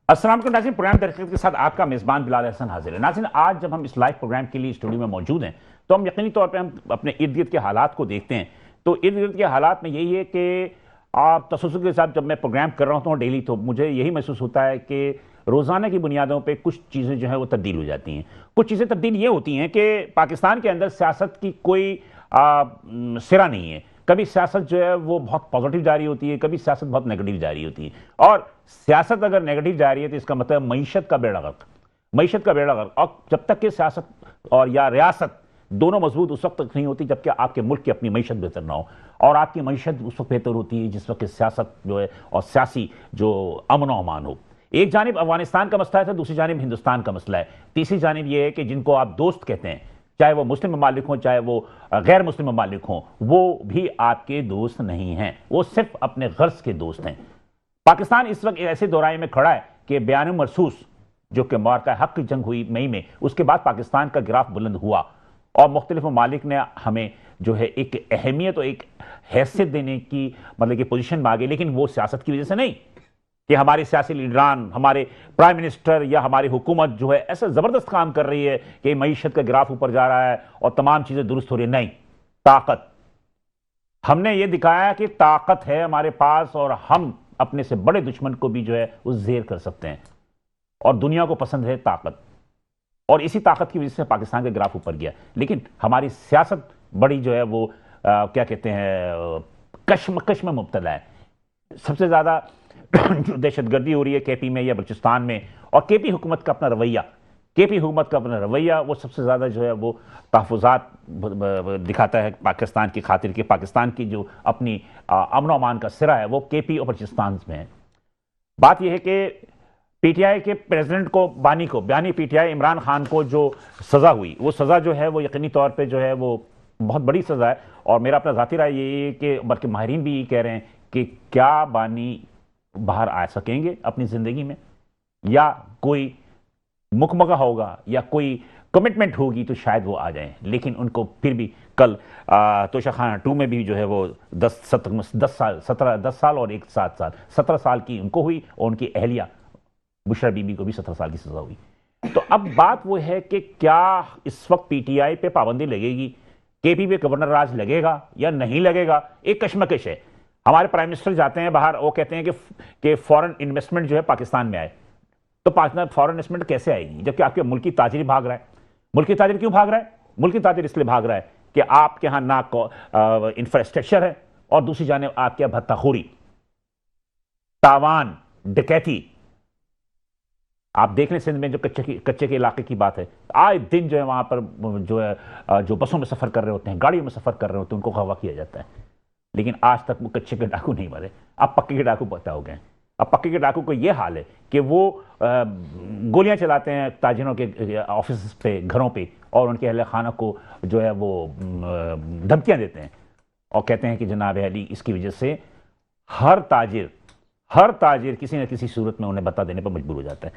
अस्सलाम वालेकुम नाज़रीन, प्रोग्राम दरअसल के साथ आपका मेज़बान बिलाल एहसन हाजिर है। नाज़रीन, आज जब हम इस लाइव प्रोग्राम के लिए स्टूडियो में मौजूद हैं तो हम यकीनी तौर पे हम अपने इर्द गिर्द के हालात को देखते हैं। तो इर्द गिर्द के हालात में यही है कि आप तसल्सल के साथ जब मैं प्रोग्राम कर रहा होता हूँ डेली, तो मुझे यही महसूस होता है कि रोज़ाना की बुनियादों पर कुछ चीज़ें जो है वो तब्दील हो जाती हैं। कुछ चीज़ें तब्दील ये होती हैं कि पाकिस्तान के अंदर सियासत की कोई सिरा नहीं है। कभी सियासत जो है वो बहुत पॉजिटिव जा रही होती है, कभी सियासत बहुत नेगेटिव जा रही होती है। और सियासत अगर नेगेटिव जा रही है तो इसका मतलब मईशत का बेड़ा गर्क, मईशत का बेड़ा गर्क। और जब तक कि सियासत और या रियासत दोनों मजबूत उस वक्त तक नहीं होती जबकि आपके मुल्क की अपनी मईशत बेहतर ना हो। और आपकी मईशत उस वक्त बेहतर होती है जिस वक्त सियासत जो है और सियासी जो अमन व अमान हो। एक जानिब अफगानिस्तान का मसला है तो दूसरी जानिब हिंदुस्तान का मसला है। तीसरी जानिब यह है कि जिनको आप दोस्त कहते हैं, चाहे वो मुस्लिम ममालिक हों चाहे वो गैर मुस्लिम ममालिक हों, वो भी आपके दोस्त नहीं हैं, वो सिर्फ अपने गर्ज के दोस्त हैं। पाकिस्तान इस वक्त ऐसे दौरान में खड़ा है कि बयान मरसूस जो कि मार्का हक की जंग हुई मई में, उसके बाद पाकिस्तान का ग्राफ बुलंद हुआ और मुख्तलिफ ममालिक ने हमें जो है एक अहमियत और एक हैसियत देने की मतलब कि पोजीशन मांगे, लेकिन वो सियासत की वजह से नहीं कि हमारे सियासी लीडरान, हमारे प्राइम मिनिस्टर या हमारी हुकूमत जो है ऐसा ज़बरदस्त काम कर रही है कि मईशत का ग्राफ ऊपर जा रहा है और तमाम चीज़ें दुरुस्त हो रही है। नहीं, ताकत, हमने ये दिखाया कि ताकत है हमारे पास और हम अपने से बड़े दुश्मन को भी जो है वो ज़ेर कर सकते हैं और दुनिया को पसंद है ताकत। और इसी ताकत की वजह से पाकिस्तान का ग्राफ ऊपर गया। लेकिन हमारी सियासत बड़ी जो है वो क्या कहते हैं कश्मकश में मुब्तला है। सबसे ज़्यादा जो दहशतगर्दी हो रही है केपी में या बलूचिस्तान में, और केपी हुकूमत का अपना रवैया, केपी हुकूमत का अपना रवैया वो सबसे ज़्यादा जो है वो तहफ़्फ़ुज़ात दिखाता है पाकिस्तान की खातिर कि पाकिस्तान की जो अपनी अमन अमान का सिरा है वो केपी और बलूचिस्तान में है। बात यह है कि पीटीआई के प्रेसिडेंट को बानी पीटीआई इमरान खान को जो सज़ा हुई, वो सज़ा जो है वो यकीनी तौर पर जो है वो बहुत बड़ी सज़ा है। और मेरा अपना ज़ाती राय ये है कि बल्कि माहिरीन भी ये कह रहे हैं कि क्या बानी बाहर आ सकेंगे अपनी ज़िंदगी में, या कोई मुकमगा होगा या कोई कमिटमेंट होगी तो शायद वो आ जाएं। लेकिन उनको फिर भी कल तोशाखाना 2 में भी जो है वो 10 साल और एक 7 साल 17 साल की उनको हुई और उनकी अहलिया बुशरा बीबी को भी 17 साल की सज़ा हुई। तो अब बात वो है कि क्या इस वक्त पीटीआई पे पाबंदी लगेगी, केपी पे गवर्नर राज लगेगा या नहीं लगेगा, एक कश्मकश है। हमारे प्राइम मिनिस्टर जाते हैं बाहर, वो कहते हैं कि फॉरेन इन्वेस्टमेंट जो है पाकिस्तान में आए। तो पाकिस्तान फॉरेन इन्वेस्टमेंट कैसे आएगी जबकि आपके मुल्क की ताजिर भाग रहा है? मुल्क की ताजिर क्यों भाग रहा है? मुल्क की ताजिर इसलिए भाग रहा है कि आपके यहां ना इंफ्रास्ट्रक्चर है और दूसरी जाने आपके यहां भत्ताखोरी, तावान, डकैती। आप देख लें सिंध में जो कच्चे के इलाके की बात है, आए दिन जो है वहां पर जो है जो बसों में सफर कर रहे होते हैं, गाड़ियों में सफर कर रहे होते हैं, उनको अगवा किया जाता है। लेकिन आज तक वो कच्चे के डाकू नहीं मरे, अब पक्के के डाकू पता हो गए। अब पक्के के डाकू को यह हाल है कि वो गोलियां चलाते हैं ताजिरों के ऑफिस पे, घरों पे, और उनके अहले खाना को जो है वो धमकियां देते हैं और कहते हैं कि जनाब अली इसकी वजह से हर ताजिर किसी न किसी सूरत में उन्हें बता देने पर मजबूर हो जाता है।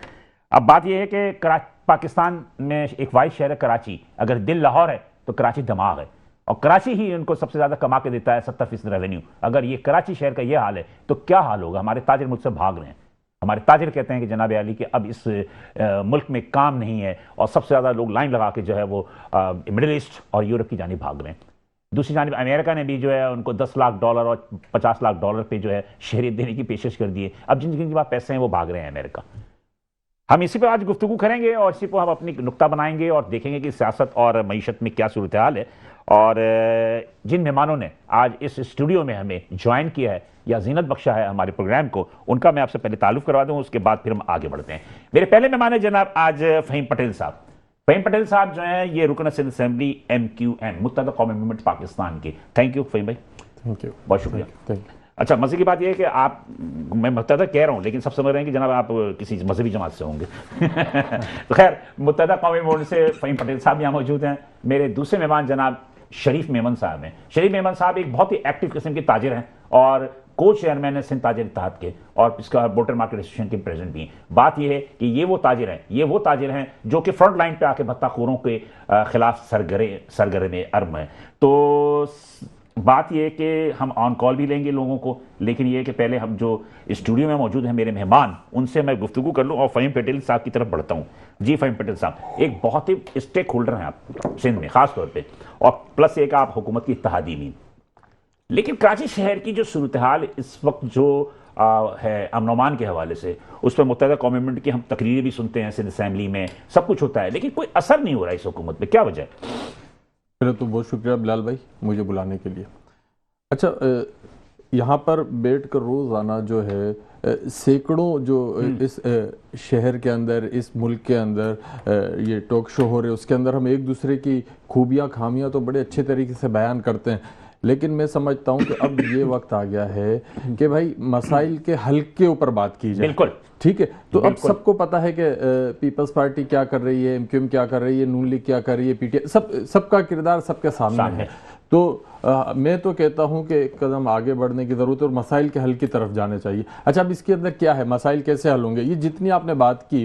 अब बात यह है कि पाकिस्तान में एक वाइड शहर है कराची, अगर दिल लाहौर है तो कराची दिमाग है, और कराची ही उनको सबसे ज्यादा कमा के देता है 70% रेवेन्यू। अगर ये कराची शहर का ये हाल है तो क्या हाल होगा? हमारे ताजिर मुल्क से भाग रहे हैं। हमारे ताजिर कहते हैं कि जनाब अली कि अब इस मुल्क में काम नहीं है, और सबसे ज्यादा लोग लाइन लगा के जो है वो मिडिल ईस्ट और यूरोप की जानिब भाग रहे हैं। दूसरी जानिब अमेरिका ने भी जो है उनको $10 लाख और $50 लाख पे जो है शहरियत देने की पेशकश कर दी है। अब जिनके पास पैसे हैं वो भाग रहे हैं अमेरिका। हम इसी पर आज गुफ्तगू करेंगे और इसी पर हम अपनी नुक्ता बनाएंगे और देखेंगे कि सियासत और मईशत में क्या सूरत हाल है। और जिन मेहमानों ने आज इस स्टूडियो में हमें ज्वाइन किया है या जीनत बख्शा है हमारे प्रोग्राम को, उनका मैं आपसे पहले ताल्लुक़ करवा दूँ, उसके बाद फिर हम आगे बढ़ते हैं। मेरे पहले मेहमान है जनाब आज फ़हीम पटेल साहब। फ़हीम पटेल साहब जो हैं ये रुकन सिंध असेंबली MQM मुत्तहदा कौमी मूवमेंट पाकिस्तान के। थैंक यू फ़हीम भाई, थैंक यू, बहुत शुक्रिया। अच्छा, मज़े की बात यह है कि आप, मैं मुत्तहदा कह रहा हूँ लेकिन सब समझ रहे हैं कि जनाब आप किसी मजहबी जमात से होंगे। तो खैर, मुत्तहदा कौमी मूवमेंट से फ़हीम पटेल साहब यहाँ मौजूद हैं। मेरे दूसरे मेहमान जनाब शरीफ मेमन साहब हैं। शरीफ मेमन साहब एक बहुत ही एक्टिव किस्म के ताजिर हैं और को चेयरमैन है सिंध ताजिर इत्तेहाद के, और इसका बोटर मार्केट एसोसिएशन के प्रेसिडेंट भी हैं। बात यह है कि ये वो ताजिर हैं जो कि फ्रंट लाइन पे आके भत्ताखोरों के खिलाफ सरगरे में अर्म है। तो बात यह है कि हम ऑन कॉल भी लेंगे लोगों को, लेकिन यह है कि पहले हम जो स्टूडियो में मौजूद हैं मेरे मेहमान, उनसे मैं गुफ्तगू कर लूं और फ़हीम पटेल साहब की तरफ बढ़ता हूं। जी फ़हीम पटेल साहब, एक बहुत ही स्टेक होल्डर हैं आप सिंध में ख़ास तौर पे, और प्लस एक आप हुकूमत की इत्तेहादी मीन। लेकिन कराची शहर की जो सूरत हाल इस वक्त जो है अमन अमान के हवाले से, उस पर मुत्तहदा कौमी मूवमेंट की हम तकरीरें भी सुनते हैं, सिंध असम्बली में सब कुछ होता है, लेकिन कोई असर नहीं हो रहा इस हुकूमत पे, क्या वजह है? पहले तो बहुत शुक्रिया बिलाल भाई मुझे बुलाने के लिए। अच्छा, यहाँ पर बैठ कर रोज़ाना जो है सैकड़ों जो इस शहर के अंदर, इस मुल्क के अंदर ये टॉक शो हो रहे, उसके अंदर हम एक दूसरे की खूबियाँ खामियाँ तो बड़े अच्छे तरीके से बयान करते हैं, लेकिन मैं समझता हूँ कि अब ये वक्त आ गया है कि भाई मसाइल के हल के ऊपर बात की जाए। बिल्कुल ठीक है, तो अब सबको पता है कि पीपल्स पार्टी क्या कर रही है, एमक्यूएम क्या कर रही है, नून लीग क्या कर रही है, पीटीआई, सबका किरदार सबके सामने है। तो मैं तो कहता हूं कि एक कदम आगे बढ़ने की ज़रूरत है और मसाइल के हल की तरफ जाने चाहिए। अच्छा, अब इसके अंदर क्या है, मसाइल कैसे हल होंगे? ये जितनी आपने बात की,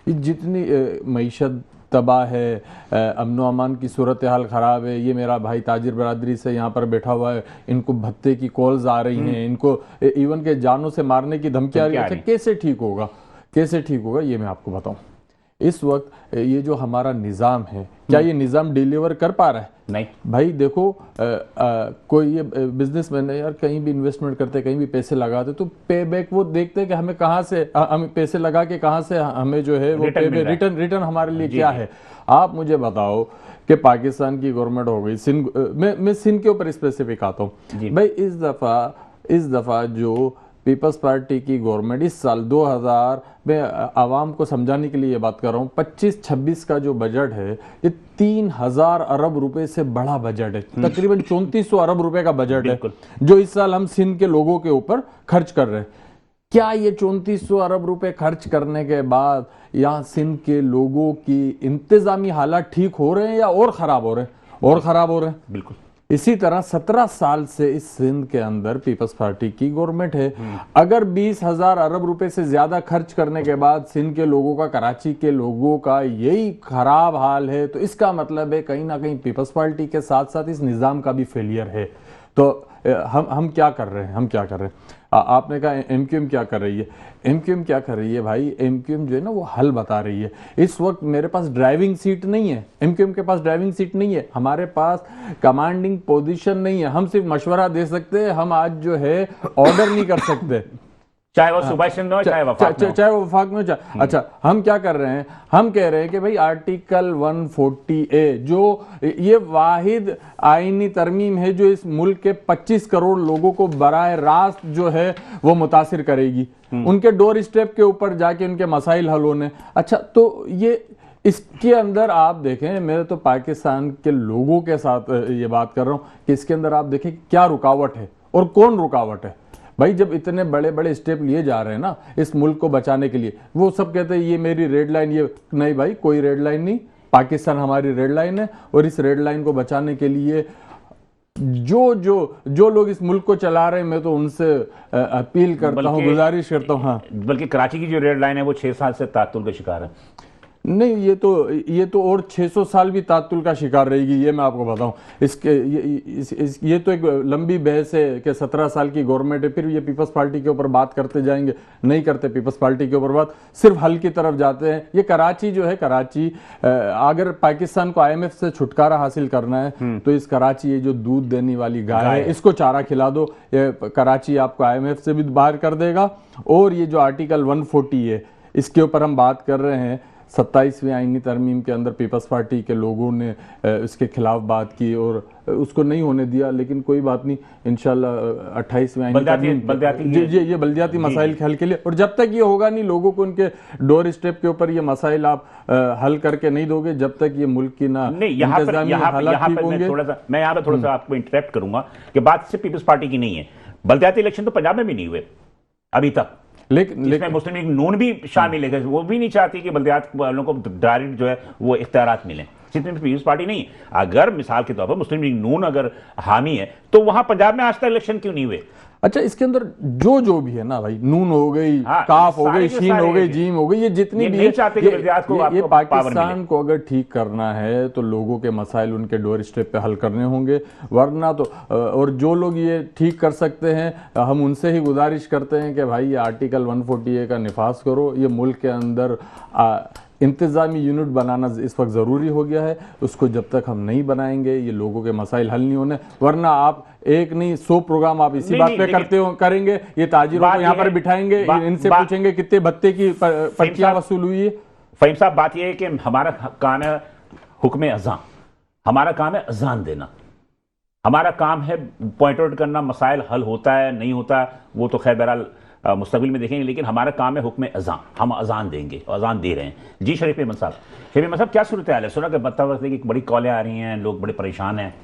ये जितनी मईशत तबाह है, अमन अमान की सूरत हाल ख़राब है, ये मेरा भाई ताजिर बरादरी से यहाँ पर बैठा हुआ है, इनको भत्ते की कॉल्स आ रही हैं, इनको इवन के जानों से मारने की धमकी आ रही है। अच्छा, कैसे ठीक होगा, कैसे ठीक होगा, ये मैं आपको बताऊं। इस वक्त ये जो हमारा निज़ाम है, क्या ये निज़ाम डिलीवर कर पा रहा है? नहीं भाई देखो, कोई ये बिजनेसमैन है यार, कहीं भी इन्वेस्टमेंट करते, कहीं भी पैसे लगाते, तो पे बैक वो देखते हैं कि हमें कहाँ से, हम पैसे लगा के कहाँ से हमें जो है वो रिटर्न हमारे लिए क्या है। आप मुझे बताओ कि पाकिस्तान की गवर्नमेंट हो गई, सिंध, मैं सिंध के ऊपर स्पेसिफिक आता हूँ भाई, इस दफ़ा जो पीपल्स पार्टी की गवर्नमेंट इस साल 2000 में, आवाम को समझाने के लिए ये बात कर रहा हूँ, 25-26 का जो बजट है ये 3000 अरब रुपए से बड़ा बजट है, तकरीबन 3400 अरब रुपए का बजट है जो इस साल हम सिंध के लोगों के ऊपर खर्च कर रहे हैं। क्या ये 3400 अरब रुपए खर्च करने के बाद यहाँ सिंध के लोगों की इंतजामी हालात ठीक हो रहे हैं या और खराब हो रहे हैं? और खराब हो रहे हैं। बिल्कुल इसी तरह 17 साल से इस सिंध के अंदर पीपल्स पार्टी की गवर्नमेंट है। अगर 20,000 अरब रुपए से ज्यादा खर्च करने के बाद सिंध के लोगों का, कराची के लोगों का यही खराब हाल है, तो इसका मतलब है कहीं ना कहीं पीपल्स पार्टी के साथ साथ इस निजाम का भी फेलियर है। तो हम क्या कर रहे हैं, हम क्या कर रहे हैं? आपने कहा एमक्यूएम क्या कर रही है, एमक्यूएम क्या कर रही है? भाई एमक्यूएम जो है ना वो हल बता रही है। इस वक्त मेरे पास ड्राइविंग सीट नहीं है, एमक्यूएम के पास ड्राइविंग सीट नहीं है, हमारे पास कमांडिंग पोजीशन नहीं है, हम सिर्फ मशवरा दे सकते हैं, हम आज जो है ऑर्डर नहीं कर सकते, चाहे वो सुभाष चंद्र हो चाहे वफाक में हो। अच्छा, हम क्या कर रहे हैं? हम कह रहे हैं कि भाई आर्टिकल 140A जो ये वाहिद आईनी तरमीम है जो इस मुल्क के 25 करोड़ लोगों को बराह रास्त जो है वो मुतासिर करेगी, उनके डोर स्टेप के ऊपर जाके उनके मसाइल हल होने। अच्छा, तो ये इसके अंदर आप देखें, मैं तो पाकिस्तान के लोगों के साथ ये बात कर रहा हूं कि इसके अंदर आप देखें क्या रुकावट है और कौन रुकावट है। भाई जब इतने बड़े बड़े स्टेप लिए जा रहे हैं ना इस मुल्क को बचाने के लिए, वो सब कहते हैं ये मेरी रेड लाइन, ये नहीं भाई, कोई रेड लाइन नहीं, पाकिस्तान हमारी रेड लाइन है, और इस रेड लाइन को बचाने के लिए जो लोग इस मुल्क को चला रहे हैं, मैं तो उनसे अपील करता हूं, गुजारिश करता हूं। हाँ, बल्कि कराची की जो रेड लाइन है वो 6 साल से तातुल का शिकार है। नहीं, ये तो और 600 साल भी तातुल का शिकार रहेगी, ये मैं आपको बताऊं। ये तो एक लंबी बहस है कि 17 साल की गवर्नमेंट है, फिर ये पीपल्स पार्टी के ऊपर बात करते जाएंगे, नहीं करते पीपल्स पार्टी के ऊपर बात, सिर्फ हल की तरफ जाते हैं। ये कराची जो है, कराची अगर पाकिस्तान को IMF से छुटकारा हासिल करना है तो इस कराची, ये जो दूध देने वाली गाय है, इसको चारा खिला दो, ये कराची आपको IMF से भी बाहर कर देगा। और ये जो आर्टिकल 140 है, इसके ऊपर हम बात कर रहे हैं, 27वीं आईनी तरमीम के अंदर पीपल्स पार्टी के लोगों ने इसके खिलाफ बात की और उसको नहीं होने दिया, लेकिन कोई बात नहीं, इंशाल्लाह 28वीं आईनी तरमीम ये बल्दियाती मसाइल के हल के लिए, और जब तक ये होगा नहीं, लोगों को उनके डोर स्टेप के ऊपर ये मसाइल आप हल करके नहीं दोगे, जब तक ये मुल्क की ना इंतजामी हालात ठीक होंगे। मैं यहाँ पे थोड़ा सा आपको इंटरप्ट करूंगा कि बात सिर्फ पीपल्स पार्टी की नहीं है, बल्दियाती इलेक्शन तो पंजाब में भी नहीं हुए अभी तक, लेकिन मुस्लिम लीग नून भी शामिल है, वो भी नहीं चाहती कि बल्दियात वालों को डायरेक्ट जो है वो इख्तियारात मिलें, जितने पीपल्स पार्टी नहीं। अगर मिसाल के तौर पर मुस्लिम लीग नून अगर हामी है तो वहां पंजाब में आज तक इलेक्शन क्यों नहीं हुए? अच्छा, इसके अंदर जो भी है ना भाई, नून हो गई, काफ हो गई, शीन हो गई, जीम हो गई, ये जितनी भी है, ये पाकिस्तान को अगर ठीक करना है तो लोगों के मसाइल उनके डोर स्टेप पे हल करने होंगे, वरना तो और जो लोग ये ठीक कर सकते हैं हम उनसे ही गुजारिश करते हैं कि भाई ये आर्टिकल 140A का निफाज करो। ये मुल्क के अंदर इंतज़ामी यूनिट बनाना इस वक्त ज़रूरी हो गया है, उसको जब तक हम नहीं बनाएंगे ये लोगों के मसाइल हल नहीं होने, वरना आप एक नहीं 100 प्रोग्राम आप इसी बात पे करेंगे, ये ताजिरों को यहाँ पर बिठाएंगे, इनसे पूछेंगे कितने भत्ते की पर्चियां वसूल हुई है। फहीम साहब, बात यह है कि हमारा काम है हुक्म अज़ां, हमारा काम है अज़ान देना, हमारा काम है पॉइंट आउट करना, मसाइल हल होता है नहीं होता वो तो खैर बहरहाल मुस्तकबिल में देखेंगे, लेकिन हमारा काम है हुक्म अज़ां, हम अज़ान देंगे और अज़ान दे रहे हैं। जी शरीफ अहमद साहब, क्या सूरत हाल है? सुना कि बदतवक़्त की बड़ी कॉलें आ रही हैं, लोग बड़े परेशान हैं।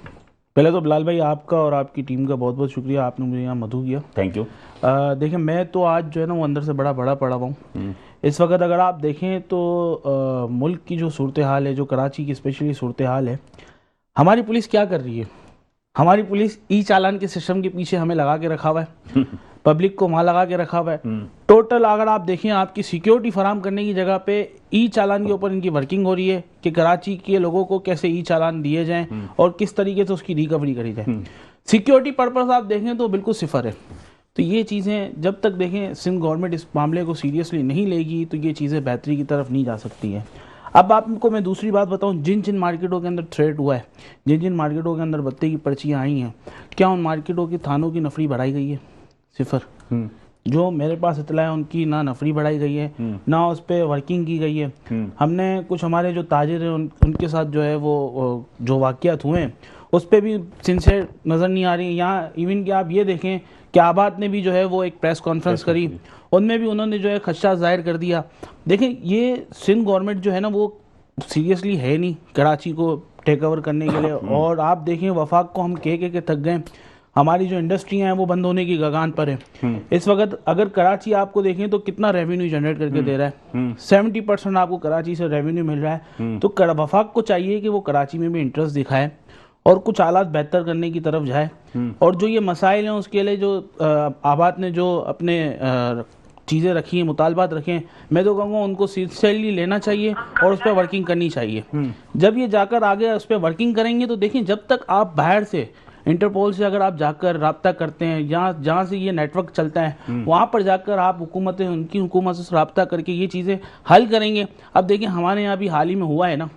पहले तो बिलाल भाई आपका और आपकी टीम का बहुत बहुत शुक्रिया, आपने मुझे यहाँ मधु किया, थैंक यू। देखिए मैं तो आज जो है ना वो अंदर से बड़ा पड़ा हुआ हूँ। इस वक्त अगर आप देखें तो मुल्क की जो सूरत हाल है, जो कराची की स्पेशली सूरत हाल है, हमारी पुलिस क्या कर रही है? हमारी पुलिस ई चालान के सिस्टम के पीछे हमें लगा के रखा हुआ है, पब्लिक को वहाँ लगा के रखा हुआ है। टोटल अगर आप देखें आपकी सिक्योरिटी फराम करने की जगह पे ई चालान के ऊपर इनकी वर्किंग हो रही है कि कराची के लोगों को कैसे ई चालान दिए जाएं और किस तरीके से उसकी रिकवरी करी जाए। सिक्योरिटी पर्पस आप देखें तो बिल्कुल सिफर है। तो ये चीज़ें जब तक देखें सिंध गवर्नमेंट इस मामले को सीरियसली नहीं लेगी तो ये चीज़ें बेहतरी की तरफ नहीं जा सकती हैं। अब आपको मैं दूसरी बात बताऊं, जिन मार्केटों के अंदर थ्रेट हुआ है, जिन मार्केटों के अंदर भत्ते की पर्चियाँ आई हैं, क्या उन मार्केटों की थानों की नफरी बढ़ाई गई है? सिफर। जो मेरे पास इतला है उनकी ना नफरी बढ़ाई गई है, ना उस पर वर्किंग की गई है। हमने कुछ हमारे जो ताजिर हैं उनके साथ जो है वो जो वाक़यात हुए हैं उस पर भी सिंसियर नज़र नहीं आ रही है। यहाँ इवन कि आप ये देखें कि आबाद ने भी जो है वो एक प्रेस कॉन्फ्रेंस करी, उनमें भी उन्होंने जो है खदशा जाहिर कर दिया। देखें ये सिंध गवर्नमेंट जो है ना वो सीरियसली है नहीं कराची को टेक ओवर करने के लिए। और आप देखें वफाक को हम कह थक गए, हमारी जो इंडस्ट्रियां हैं वो बंद होने की गगान पर है। इस वक्त अगर कराची आपको देखें तो कितना रेवेन्यू जनरेट करके दे रहा है, 70% आपको कराची से रेवेन्यू मिल रहा है। तो वफाक को चाहिए कि वो कराची में भी इंटरेस्ट दिखाए और कुछ हालात बेहतर करने की तरफ जाए। और जो ये मसाइल हैं उसके लिए जो आबाद ने जो अपने चीज़ें रखी हैं, मुतालबात रखे हैं, मैं तो कहूँगा उनको सीरियसली लेना चाहिए और उस पर वर्किंग करनी चाहिए। जब ये जाकर आगे उस पर वर्किंग करेंगे तो देखिए जब तक आप बाहर से इंटरपोल से अगर आप जाकर रब्ता करते हैं, जहाँ से ये नेटवर्क चलता है वहाँ पर जाकर आप हुकूमतें उनकी हुकूमत से रब्ता करके ये चीज़ें हल करेंगे। अब देखिए हमारे यहाँ भी हाल ही में हुआ है ना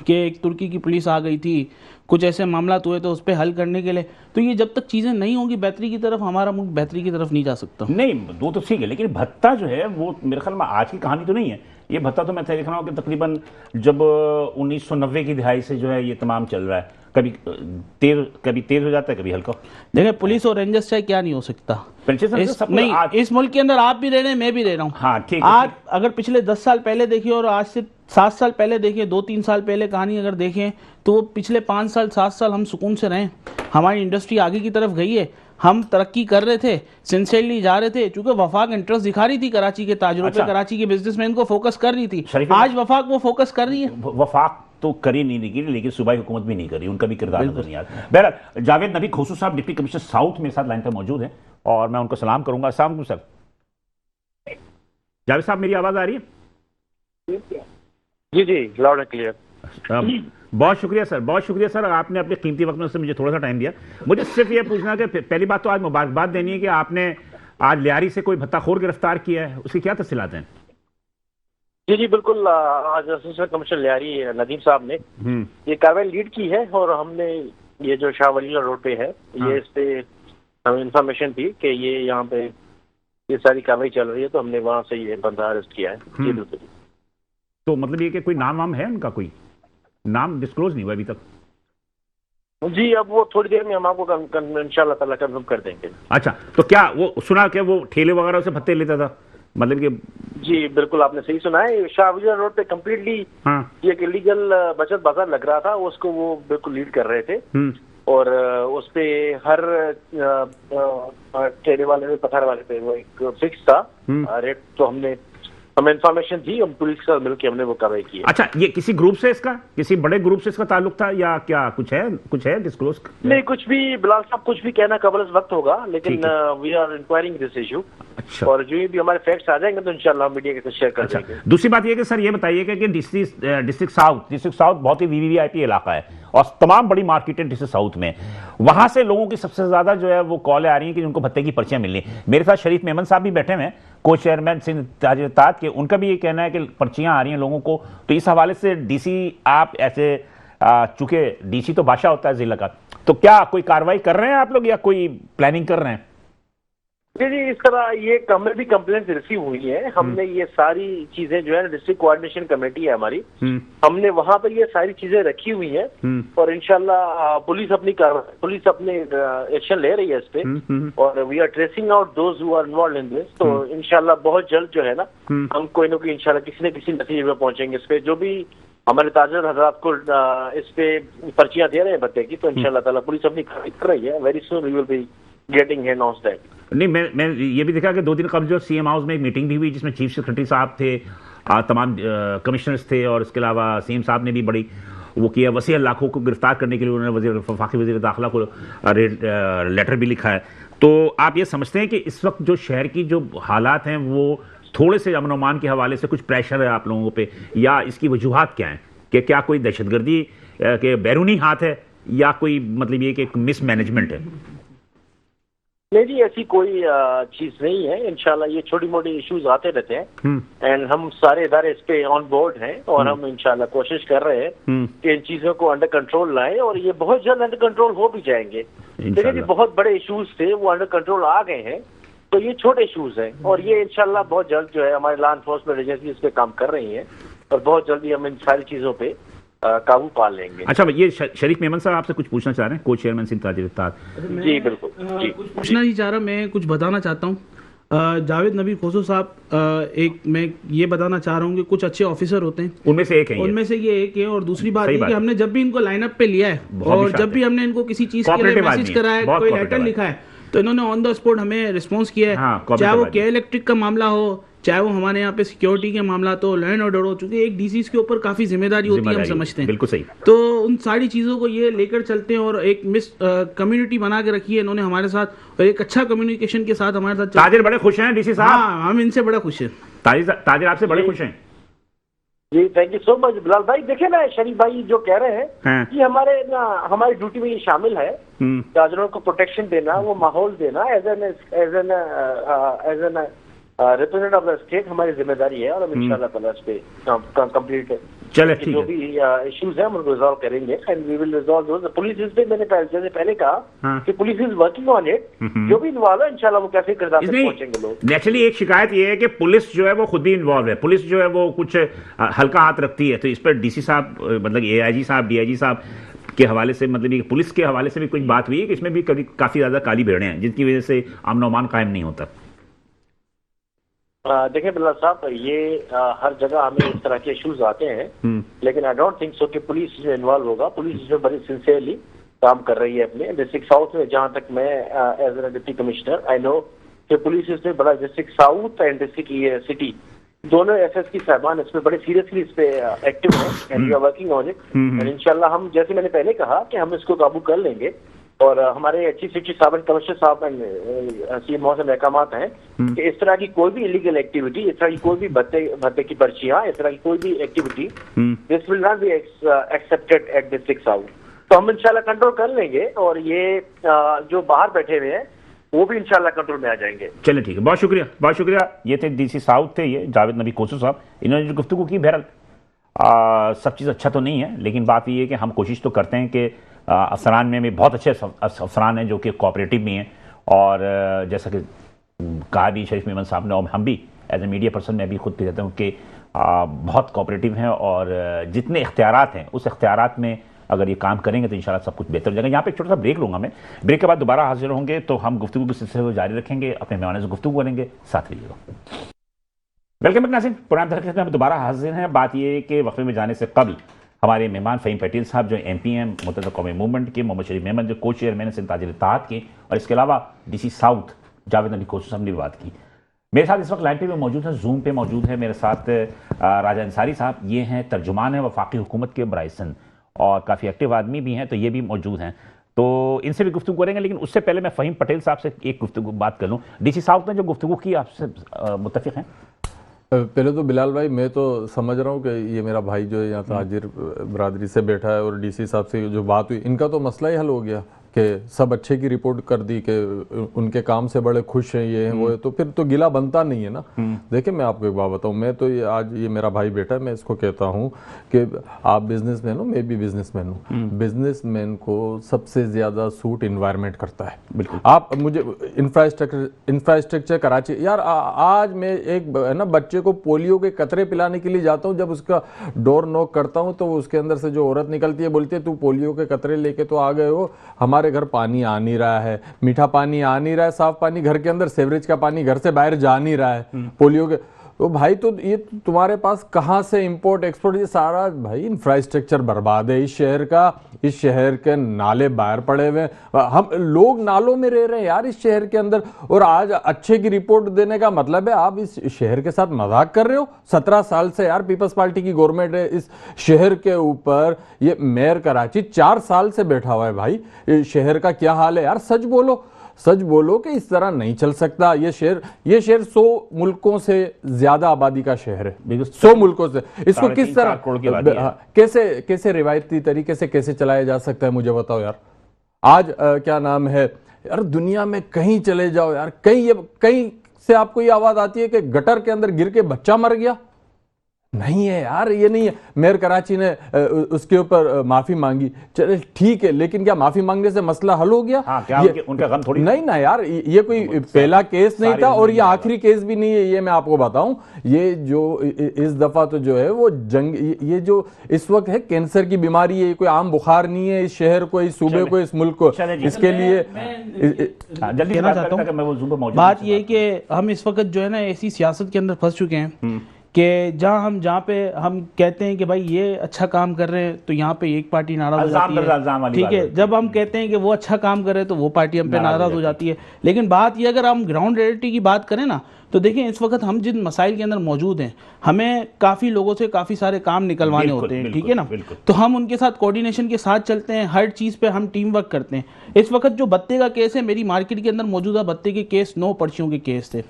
कि एक तुर्की की पुलिस आ गई थी, कुछ ऐसे मामला हुए तो उस पर हल करने के लिए। तो ये जब तक चीज़ें नहीं होंगी बेहतरी की तरफ, हमारा मुल्क बेहतरी की तरफ नहीं जा सकता। नहीं वो तो ठीक है, लेकिन भत्ता जो है वो मेरे ख्याल में आज की कहानी तो नहीं है। ये भत्ता तो मैं देख रहा हूँ कि तकरीबन जब 1990 की दिहाई से जो है ये तमाम चल रहा है, कभी तेज हो जाता है, कभी हल्का। देखिए पुलिस और रेंजर्स चाहे क्या नहीं हो सकता नहीं, इस मुल्क के अंदर आप भी रह रहे हैं, मैं भी रह रहा हूँ। हाँ ठीक। आज अगर पिछले 10 साल पहले देखिए और आज से 7 साल पहले देखिए, 2-3 साल पहले कहानी अगर देखें तो पिछले 5 साल 7 साल हम सुकून से रहे, हमारी इंडस्ट्री आगे की तरफ गई है, हम तरक्की कर रहे थे, सिंसियरली जा रहे थे, क्योंकि वफाक इंटरेस्ट दिखा रही थी कराची के ताजरों पे, कराची के बिजनेसमैन को फोकस कर रही थी। आज वफाक वो फोकस कर रही है। वफाक तो करी नहीं, लेकिन सूबाई हुकूमत भी नहीं करी, उनका भी किरदार नजर नहीं आता। बहरहाल जावेद नबी खोसू साहब डिप्टी कमिश्नर साउथ मेरे साथ लाइन पर मौजूद हैं और मैं उनको सलाम करूंगा। अस्सलाम वालेकुम सर। जावेद साहब मेरी आवाज आ रही है? जी लाउड एंड क्लियर। बहुत शुक्रिया सर, बहुत शुक्रिया सर, आपने अपने कीमती वक्त में से मुझे थोड़ा सा टाइम दिया। मुझे सिर्फ ये पूछना कि पहली बात तो आज मुबारकबाद देनी है कि आपने आज लियारी से कोई भत्ताखोर गिरफ्तार किया है, उसकी क्या तफसीलात हैं? जी बिल्कुल, आज असिस्टेंट कमिश्नर लियारी नदीम साहब ने ये कार्रवाई लीड की है और हमने ये जो शाह वली रोड पे है ये इस पे हमें इंफॉर्मेशन थी कि ये यहाँ पे ये सारी कार्रवाई चल रही है, तो हमने वहाँ से ये बंदा अरेस्ट किया है। तो मतलब ये कि कोई नाम है उनका, कोई नाम डिस्क्लोज नहीं हुआ अभी तक? जी अब वो थोड़ी देर में हम आपको इंशाल्लाह ताला कंफर्म कर देंगे। अच्छा, तो क्या वो सुना कि वो ठेले वगैरह से भत्ते लेता था, मतलब कि? जी बिल्कुल आपने सही सुना है, शाह वली रोड पे कम्प्लीटली ये एक इलीगल बचत बाजार लग रहा था, उसको वो बिल्कुल लीड कर रहे थे और उस पे हर ठेले वाले पे, पथार वाले पे वो एक फिक्स था रेट, तो हमने हमें इन्फॉर्मेशन दी, हम पुलिस के साथ मिलकर हमने वो कार्रवाई की है। अच्छा, ये किसी ग्रुप से इसका, किसी बड़े ग्रुप से इसका ताल्लुक था या क्या कुछ है डिस्क्लोज? नहीं, कुछ भी बिलाल साहब, कुछ भी कहना कबल इस वक्त होगा, लेकिन we are inquiring this issue. अच्छा। और जो भी हमारे फैक्ट्स आ जाएंगे तो इंशाल्लाह हम मीडिया के साथ शेयर कर देंगे। दूसरी बात ये कि सर ये बताइए कि डिस्ट्रिक्ट साउथ बहुत ही वीवीआईपी इलाका है और तमाम बड़ी मार्केट है डिस्ट्रिक्ट साउथ में। वहां से लोगों की सबसे ज्यादा जो है वो कॉलें आ रही हैं कि उनको भत्ते की पर्चियां मिलनी। मेरे साथ शरीफ मेमन साहब भी बैठे हुए हैं, को चेयरमैन सिंध ताजिर इत्तेहाद के, उनका भी ये कहना है कि पर्चियां आ रही हैं लोगों को। तो इस हवाले से डीसी आप ऐसे, चूंकि डीसी तो बादशाह होता है जिला का, तो क्या कोई कार्रवाई कर रहे हैं आप लोग या कोई प्लानिंग कर रहे हैं? जी, इस तरह ये हमें भी कंप्लेंट रिसीव हुई है। हमने ये सारी चीजें जो है डिस्ट्रिक्ट कोऑर्डिनेशन कमेटी है हमारी, हमने वहां पर ये सारी चीजें रखी हुई हैं और इंशाल्लाह पुलिस अपने एक्शन ले रही है इस पे और we are tracing out those who are involved in this. तो इंशाल्लाह बहुत जल्द जो है ना हम कोई ना कोई इंशाल्लाह किसी न किसी नतीजे में पहुंचेंगे इस पे। जो भी हमारे ताजर हजरात को इस पे पर्चियां दे रहे हैं भत्ते की, तो इंशाल्लाह ताला पुलिस अपनी कार्रवाई कर रही है। Very soon we will be getting announce that. नहीं, मैं ये भी देखा कि 2 दिन कबल जो सीएम हाउस में एक मीटिंग भी हुई जिसमें चीफ सेक्रेटरी साहब थे, तमाम कमिश्नर्स थे और इसके अलावा सीएम साहब ने भी बड़ी वो किया। वसी लाखों को गिरफ्तार करने के लिए उन्होंने वफाकी वजीर दाखिला को लेटर भी लिखा है। तो आप ये समझते हैं कि इस वक्त जो शहर की जो हालात हैं वो थोड़े से अमन अमान के हवाले से कुछ प्रेशर है आप लोगों पे, या इसकी वजूहात क्या हैं? कि क्या कोई दहशतगर्दी के बैरूनी हाथ है या कोई मतलब ये कि मिसमैनेजमेंट है? नहीं जी, ऐसी कोई चीज नहीं है। इंशाल्लाह ये छोटी मोटी इश्यूज आते रहते हैं एंड हम सारे इदारे इस पे ऑन बोर्ड हैं और हम इंशाल्लाह कोशिश कर रहे हैं कि इन चीजों को अंडर कंट्रोल लाएं और ये बहुत जल्द अंडर कंट्रोल हो भी जाएंगे। देखिए जी, बहुत बड़े इश्यूज थे वो अंडर कंट्रोल आ गए हैं, तो ये छोटे इश्यूज हैं और ये इंशाल्लाह बहुत जल्द जो है हमारे लॉ एनफोर्समेंट एजेंसी इस पे काम कर रही है और बहुत जल्दी हम इन सारी चीजों पे काबू पा लेंगे। अच्छा, ये शरीफ मेमन साहब आपसे कुछ पूछना चाह रहे हैं, को चेयरमैन सिंध ताजिर इत्तेहाद। जी बिल्कुल जी। कुछ पूछना नहीं चाह रहा, मैं कुछ बताना चाहता हूँ। जावेद नबी खोसो साहब, मैं ये बताना चाह रहा हूँ कि कुछ अच्छे ऑफिसर होते हैं, उनमें से एक है उनमें से ये एक है। और दूसरी बात ये कि हमने जब भी इनको लाइनअप पे लिया है और जब भी हमने इनको किसी चीज के लिए मैसेज करा है, कोई लेटर लिखा है, तो इन्होंने ऑन द स्पॉट हमें रिस्पॉन्स किया है। चाहे वो के इलेक्ट्रिक का मामला हो, चाहे वो हमारे यहाँ पे सिक्योरिटी के मामला तो लैंड ऑर्डर हो, चूंकि एक डीसी के ऊपर काफी जिम्मेदारी होती है, हम समझते हैं। बिल्कुल सही। तो उन सारी चीजों को ये लेकर चलते हैं और एक कम्युनिटी बना के रखी है इन्होंने हमारे साथ और एक अच्छा कम्युनिकेशन के साथ हमारे साथ। ताजिर बड़े खुश हैं डीसी साहब? हाँ, हम इनसे बड़ा खुश हैं। ताजिर आपसे बड़े खुश हैं? जी, thank you so much Bilal भाई। देखिए ना, शरीफ भाई जो कह रहे हैं कि हमारी ड्यूटी में ये शामिल है ताजरों को प्रोटेक्शन देना, वो माहौल देना as an representative of the state हमारी जिम्मेदारी है और हम इंशाल्लाह ताला इस पे कंप्लीट चले ठीक जो भी इश्यूज हैं हम उनको रिजॉल्व करेंगे and we will resolve those. Police इस पे मैंने जैसे पहले कहा कि police is working on it. जो भी इन्वॉल्व है इंशाल्लाह वो कैसे किरदार से पहुंचेंगे लोग। नेचुरली एक शिकायत ये है कि पुलिस जो है वो खुद भी इन्वॉल्व है, पुलिस जो है वो कुछ हल्का हाथ रखती है। तो इस पर डीसी साहब, मतलब एआईजी साहब, डीआईजी साहब के हवाले से, मतलब पुलिस के हवाले से भी कुछ बात हुई है कि इसमें भी कभी काफी ज्यादा काली भेड़ें हैं जिनकी वजह से अमन अमान कायम नहीं होता। देखिए बिल्ला साहब, ये हर जगह हमें इस तरह के इश्यूज आते हैं, लेकिन आई डोंट थिंक सो कि पुलिस इसमें इन्वॉल्व होगा। पुलिस इसमें बड़ी सिंसियरली काम कर रही है अपने डिस्ट्रिक्ट साउथ में। जहां तक मैं as an deputy commissioner I know कि पुलिस इसमें बड़ा district south and district city दोनों एसएस की साहबान इसमें बड़े सीरियसली इस पे एक्टिव हैं and we are working on it and इंशाल्लाह हम, जैसे मैंने पहले कहा, कि हम इसको काबू कर लेंगे। और हमारे चीफ सेक्रेटरी साहब एंड कमिश्नर साहब एंड सीएम मौसम अहकामात हैं कि इस तरह की कोई भी इलीगल एक्टिविटी, इस तरह की कोई भी भत्ते की पर्चियां, इस तरह की कोई भी activity, this will not be accepted at district south. तो हम इंशाल्लाह कंट्रोल कर लेंगे और ये जो बाहर बैठे हुए हैं वो भी इंशाल्लाह कंट्रोल में आ जाएंगे। चलिए ठीक है, बहुत शुक्रिया, बहुत शुक्रिया। ये थे डीसी साउथ थे, ये जावेद नबी खोसो साहब। इन्होंने जो गुफ्तगू की, बहरहाल सब चीज़ अच्छा तो नहीं है, लेकिन बात ये है कि हम कोशिश तो करते हैं कि अफसरान में भी बहुत अच्छे अफसरान हैं जो कि कोऑपरेटिव भी हैं और जैसा कि कहा भी शरीफ मेमन साहब ने, और हम भी एज ए मीडिया पर्सन मैं भी खुद भी कहता हूँ कि बहुत कोऑपरेटिव हैं और जितने इख्तियारात हैं उस इख्तियारात में अगर ये काम करेंगे तो इंशाल्लाह सब कुछ बेहतर हो जाएगा। यहाँ पे एक छोटा सा ब्रेक लूँगा मैं, ब्रेक के बाद दोबारा हाजिर होंगे तो हम गुफ्तगू के सिलसिले को जारी रखेंगे, अपने मेहमानों से गुफ्तगू करेंगे, साथ रहिएगा। वेलकम बैक नाज़रीन, पुराने दरख्त में हम दोबारा हाजिर हैं। बात ये है कि वक्फे में जाने से कबल हमारे मेहमान फ़हीम पटेल साहब जो MP हैं मुत्तहदा कौमी मूवमेंट के, मोहम्मद शरीफ मेमन जो को चेयरमैन सिंध ताजिर इत्तेहाद के, और इसके अलावा DC साउथ जावेद नबी खोसो साहब ने भी बात की। मेरे साथ इस वक्त लाइन पे में मौजूद है, जूम पे मौजूद है मेरे साथ राजा अंसारी साहब। ये हैं तर्जुमान है वफाकी हुकूमत के ब्राइसन, और काफ़ी एक्टिव आदमी भी हैं, तो ये भी मौजूद हैं, तो इनसे भी गुफ्तगू करेंगे। लेकिन उससे पहले मैं फ़हीम पटेल साहब से एक गुफ्तगू बात कर लूँ। डीसी साहब ने जो गुफ्तगू की आपसे मुत्तफिक हैं? पहले तो बिलाल भाई, मैं तो समझ रहा हूँ कि ये मेरा भाई जो है यहाँ ताजिर बरादरी से बैठा है, और डीसी साहब से जो बात हुई, इनका तो मसला ही हल हो गया कि सब अच्छे की रिपोर्ट कर दी कि उनके काम से बड़े खुश हैं, ये हैं वो है, तो फिर तो गिला बनता नहीं है ना। देखिए मैं आपको एक बात बताऊं, मैं तो ये आज ये मेरा भाई बेटा है, मैं इसको कहता हूं कि आप बिजनेसमैन हो, मैं भी बिजनेसमैन हूं। बिजनेसमैन को सबसे ज्यादा सूट इन्वायरमेंट करता है। बिल्कुल। आप मुझे इंफ्रास्ट्रक्चर कराची यार, आज मैं एक है ना बच्चे को पोलियो के कतरे पिलाने के लिए जाता हूँ, जब उसका डोर नॉक करता हूँ तो उसके अंदर से जो औरत निकलती है बोलती है तू पोलियो के कतरे लेके तो आ गए हो, हमारे घर पानी आ नहीं रहा है, मीठा पानी आ नहीं रहा है, साफ पानी घर के अंदर, सेवरेज का पानी घर से बाहर जा नहीं रहा है पोलियो के। तो भाई तो ये तुम्हारे पास कहाँ से इंपोर्ट एक्सपोर्ट, ये सारा भाई इंफ्रास्ट्रक्चर बर्बाद है इस शहर का। इस शहर के नाले बाहर पड़े हुए, हम लोग नालों में रह रहे हैं यार इस शहर के अंदर, और आज अच्छे की रिपोर्ट देने का मतलब है आप इस शहर के साथ मजाक कर रहे हो। 17 साल से यार पीपल्स पार्टी की गवर्नमेंट है इस शहर के ऊपर, ये मेयर कराची 4 साल से बैठा हुआ है भाई। शहर का क्या हाल है यार, सच बोलो, सच बोलो कि इस तरह नहीं चल सकता। ये शहर 100 मुल्कों से ज्यादा आबादी का शहर है, 100 मुल्कों से। इसको किस तरह कैसे रिवायती तरीके से कैसे चलाया जा सकता है, मुझे बताओ यार। आज क्या नाम है यार, दुनिया में कहीं चले जाओ यार, कहीं से आपको ये आवाज आती है कि गटर के अंदर गिर के बच्चा मर गया? नहीं है यार, ये नहीं है। मेयर कराची ने उसके ऊपर माफी मांगी, चले ठीक है, लेकिन क्या माफी मांगने से मसला हल हो गया? हाँ, क्या उनका गम थोड़ी नहीं ना यार, ये कोई पहला केस नहीं था और ये आखिरी केस भी नहीं है, ये मैं आपको बताऊं। ये जो इस दफा तो जो है वो जंग, ये जो इस वक्त है कैंसर की बीमारी है, कोई आम बुखार नहीं है इस शहर को, इस सूबे को, इस मुल्क को। इसके लिए जल्दी कहना चाहता हूँ, बात ये कि हम इस वक्त जो है ना ऐसी सियासत के अंदर फंस चुके हैं कि जहाँ पे हम कहते हैं कि भाई ये अच्छा काम कर रहे हैं तो यहाँ पे एक पार्टी नाराज हो जाती है, ठीक है। जब हम कहते हैं कि वो अच्छा काम कर रहे हैं तो वो पार्टी हम पे नाराज हो जाती है। लेकिन बात ये, अगर हम ग्राउंड रियलिटी की बात करें ना, तो देखिए इस वक्त हम जिन मसाइल के अंदर मौजूद हैं, हमें काफ़ी लोगों से काफ़ी सारे काम निकलवाने होते हैं, ठीक है ना। तो हम उनके साथ कोऑर्डिनेशन के साथ चलते हैं, हर चीज़ पे हम टीम वर्क करते हैं। इस वक्त जो बत्ते का केस है, मेरी मार्केट के अंदर मौजूदा बत्ते के केस 9 पर्चियों के केस थे।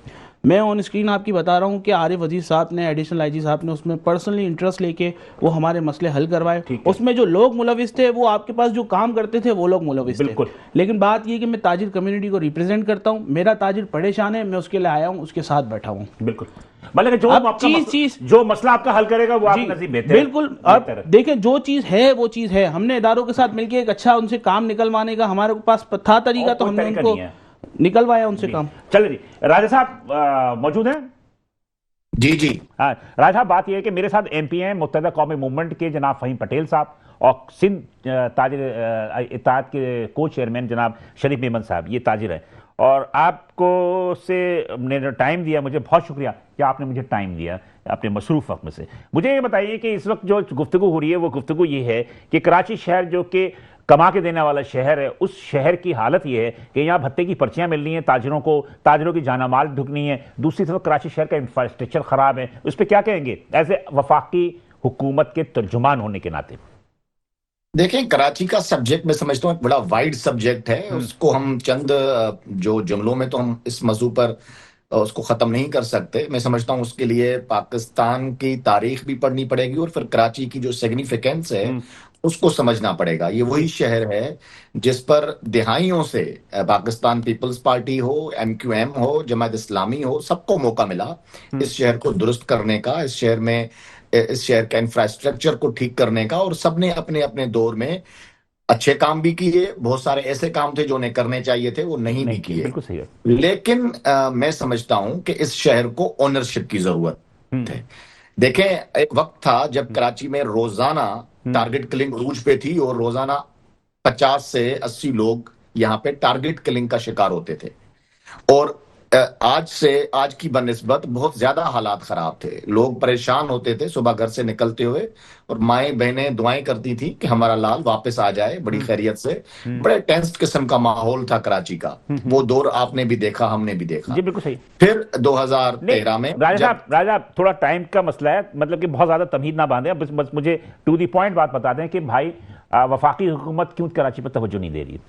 मैं ऑन स्क्रीन आपकी बता रहा हूं कि आरिफ वजीर साहब ने, एडिशनल आईजी साहब ने उसमें पर्सनली इंटरेस्ट लेके वो हमारे मसले हल करवाए। उसमें जो लोग मुलविस थे, वो आपके पास जो काम करते थे वो लोग मुलविस थे। लेकिन बात ये कि मैं ताजिर कम्युनिटी को रिप्रेजेंट करता हूं, मेरा ताजिर परेशान है, मैं उसके लिए आया हूं, उसके साथ बैठा हूं। बिल्कुल, मतलब जो मसला आपका हल करेगा वो आपके नसीब बेहतर है। बिल्कुल, अब देखें जो चीज है वो चीज है। हमने इदारों के साथ मिलकर एक अच्छा उनसे काम निकलवाने का हमारे पास था तरीका, तो हमने उनको निकलवाया उनसे काम। चलिए जी, राजा साहब मौजूद हैं? जी जी हाँ राजा साहब, बात यह है कि मेरे साथ एमपी हैं मुत्तहदा कौमी मूवमेंट के जनाब फ़हीम पटेल साहब, और सिंध ताजिर इत्तेहाद के को चेयरमैन जनाब शरीफ मेमन साहब, ये ताजिर हैं। और आपको से ने टाइम दिया, मुझे बहुत शुक्रिया कि आपने मुझे टाइम दिया अपने मसरूफ़ वक्त में से। मुझे ये बताइए कि इस वक्त जो गुफ्तगू हो रही है वो गुफ्तगू ये है कि कराची शहर जो कि कमा के देने वाला शहर है, उस शहर की हालत ये है कि यहाँ भत्ते की पर्चियाँ मिल रही हैं ताजिरों को, ताजिरों की जानामाल ढुकनी है। दूसरी तरफ कराची शहर का इंफ्रास्ट्रक्चर ख़राब है। उस पर क्या कहेंगे एज ए वफाकी हुकूमत के तर्जुमान होने के नाते? देखें, कराची का सब्जेक्ट मैं समझता हूँ एक बड़ा वाइड सब्जेक्ट है। उसको हम चंद जो जुमलों में तो हम इस मौजू पर उसको ख़त्म नहीं कर सकते। मैं समझता हूँ उसके लिए पाकिस्तान की तारीख भी पढ़नी पड़ेगी और फिर कराची की जो सिग्निफिकेंस है उसको समझना पड़ेगा। ये वही शहर है जिस पर दिहाइयों से पाकिस्तान पीपल्स पार्टी हो, MQM हो, जमात इस्लामी हो, सबको मौका मिला इस शहर को दुरुस्त करने का, इस शहर का इंफ्रास्ट्रक्चर को ठीक करने का, और सबने अपने अपने दौर में अच्छे काम भी किए। बहुत सारे ऐसे काम थे जो उन्हें करने चाहिए थे, वो नहीं भी किए। बिल्कुल सही है। लेकिन मैं समझता हूं कि इस शहर को ओनरशिप की जरूरत है। देखें, एक वक्त था जब कराची में रोजाना टारगेट किलिंग अरूज पे थी और रोजाना 50 से 80 लोग यहाँ पे टारगेट किलिंग का शिकार होते थे। और आज की बनिस्बत बहुत ज्यादा हालात खराब थे। लोग परेशान होते थे सुबह घर से निकलते हुए, और माएं बहनें दुआएं करती थी कि हमारा लाल वापस आ जाए बड़ी खैरियत से। बड़े टेंस किस्म का माहौल था कराची का। वो दौर आपने भी देखा, हमने भी देखा। जी बिल्कुल सही। फिर 2013 में राजा साहब थोड़ा टाइम का मसला है, मतलब कि बहुत ज्यादा तमहीद ना बांधे, बस मुझे टू दी पॉइंट बात बता दें कि भाई वफाकी हुकूमत क्यों कराची पर तवज्जो नहीं दे रही?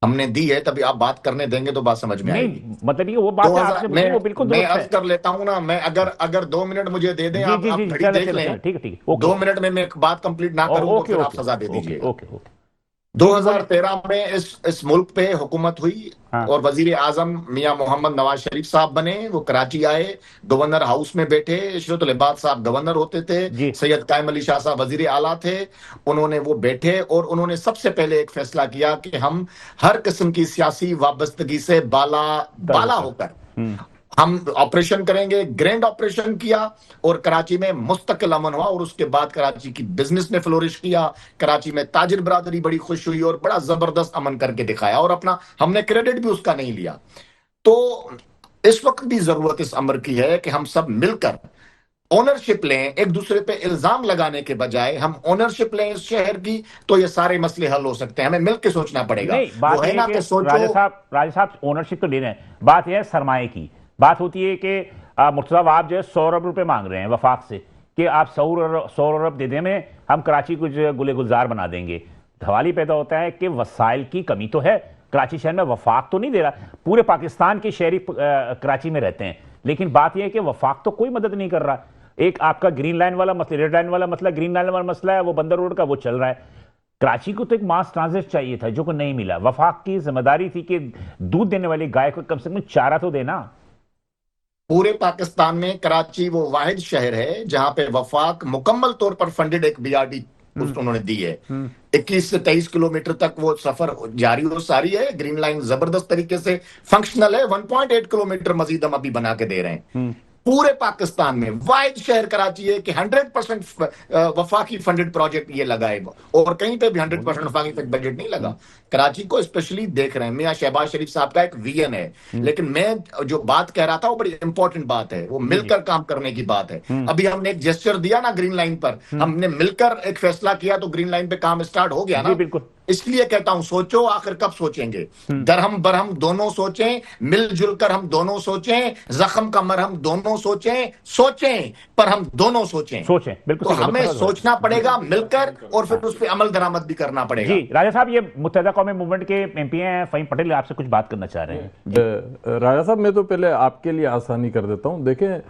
हमने दी है, तभी आप बात करने देंगे तो बात समझ में आएगी। नहीं मतलब ये वो बात है आपसे पूछी, वो बिल्कुल मैं दुरुस्त अर्ज कर लेता हूं ना। मैं अगर 2 मिनट मुझे दे दें, आप घड़ी देख लें। ठीक है 2 मिनट में मैं एक बात कंप्लीट ना करूं तो फिर आप सजा दे दीजिएगा। ओके 2013 में इस मुल्क पे हुकूमत हुई। हाँ। और वजीर आजम मियां मोहम्मद नवाज शरीफ साहब बने। वो कराची आए, गवर्नर हाउस में बैठे। इशरत इबाद साहब गवर्नर होते थे, सैयद कायम अली शाह साहब वजीर आला थे। उन्होंने वो बैठे और उन्होंने सबसे पहले एक फैसला किया कि हम हर किस्म की सियासी वाबस्तगी से बाला होकर हम ऑपरेशन करेंगे। ग्रैंड ऑपरेशन किया और कराची में मुस्तकिल अमन हुआ। और उसके बाद कराची की बिजनेस ने फ्लोरिश किया। कराची में ताजिर बरादरी बड़ी खुश हुई और बड़ा जबरदस्त अमन करके दिखाया, और अपना हमने क्रेडिट भी उसका नहीं लिया। तो इस वक्त भी जरूरत इस अमर की है कि हम सब मिलकर ओनरशिप लें। एक दूसरे पे इल्जाम लगाने के बजाय हम ओनरशिप लें इस शहर की, तो ये सारे मसले हल हो सकते हैं। हमें मिलकर सोचना पड़ेगा। वो है ना कि राजा साहब ओनरशिप तो ले रहे हैं, बात यह है सरमाए की। बात होती है कि मुर्तजा वहाब जो है 100 अरब रुपए मांग रहे हैं वफाक से कि आप 100 अरब दे दें, में हम कराची को गुले गुलजार बना देंगे। सवाल पैदा होता है कि वसाइल की कमी तो है, कराची शहर में वफाक तो नहीं दे रहा। पूरे पाकिस्तान के शहरी कराची में रहते हैं, लेकिन बात यह है कि वफाक तो कोई मदद नहीं कर रहा। एक आपका ग्रीन लाइन वाला मसला, रेड लाइन वाला मसला, ग्रीन लाइन वाला मसला है वो बंदर रोड का, वो चल रहा है। कराची को तो एक मास ट्रांजिट चाहिए था जो को नहीं मिला। वफाक की जिम्मेदारी थी कि दूध देने वाली गाय को कम से कम चारा तो देना। पूरे पाकिस्तान में कराची वो वाहिद शहर है जहां पे वफाक मुकम्मल तौर पर फंडेड एक बीआरटी उन्होंने दी है। 21 से 23 किलोमीटर तक वो सफर जारी और सारी है। ग्रीन लाइन जबरदस्त तरीके से फंक्शनल है। 1.8 किलोमीटर मजीद हम अभी बना के दे रहे हैं। पूरे पाकिस्तान में वाइड शहर कराची है कि 100% वफाकी फंडेड प्रोजेक्ट ये लगा है, और कहीं पे भी 100% वफाकी बजट नहीं लगा। कराची को स्पेशली देख रहे हैं। मियां शहबाज शरीफ साहब का एक विजन है, लेकिन मैं जो बात कह रहा था वो बड़ी इंपॉर्टेंट बात है। वो मिलकर काम करने की बात है। अभी हमने एक जेस्चर दिया ना ग्रीन लाइन पर, हमने मिलकर एक फैसला किया तो ग्रीन लाइन पे काम स्टार्ट हो गया ना। बिल्कुल। इसलिए कहता हूं सोचो, आखिर कब सोचेंगे? दरहम बरहम दोनों सोचें, मिलजुल कर हम दोनों सोचें, जख्म का मरहम दोनों सोचें पर हम दोनों सोचें बिल्कुल। तो हमें सोचना पड़ेगा मिलकर, और फिर उस पर अमल दरामद भी करना पड़ेगा। जी राजा साहब, ये मुत्तहिदा कौमी मूवमेंट के एमपी हैं फ़हीम पटेल, आपसे कुछ बात करना चाह रहे हैं। राजा साहब, मैं तो पहले आपके लिए आसानी कर देता हूं। देखें,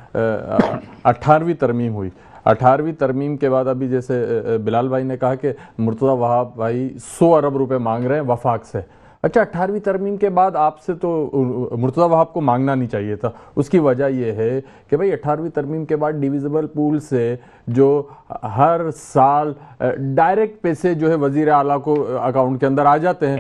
18वीं तरमीम हुई। 18वीं तरमीम के बाद अभी जैसे बिलाल भाई ने कहा कि मुर्तज़ा वहाब भाई 100 अरब रुपए मांग रहे हैं वफाक से। अच्छा, 18वीं तरमीम के बाद आपसे तो मुर्तज़ा वहाब को मांगना नहीं चाहिए था। उसकी वजह यह है कि भाई 18वीं तरमीम के बाद डिविजिबल पूल से जो हर साल डायरेक्ट पैसे जो है वजीर आला को अकाउंट के अंदर आ जाते हैं,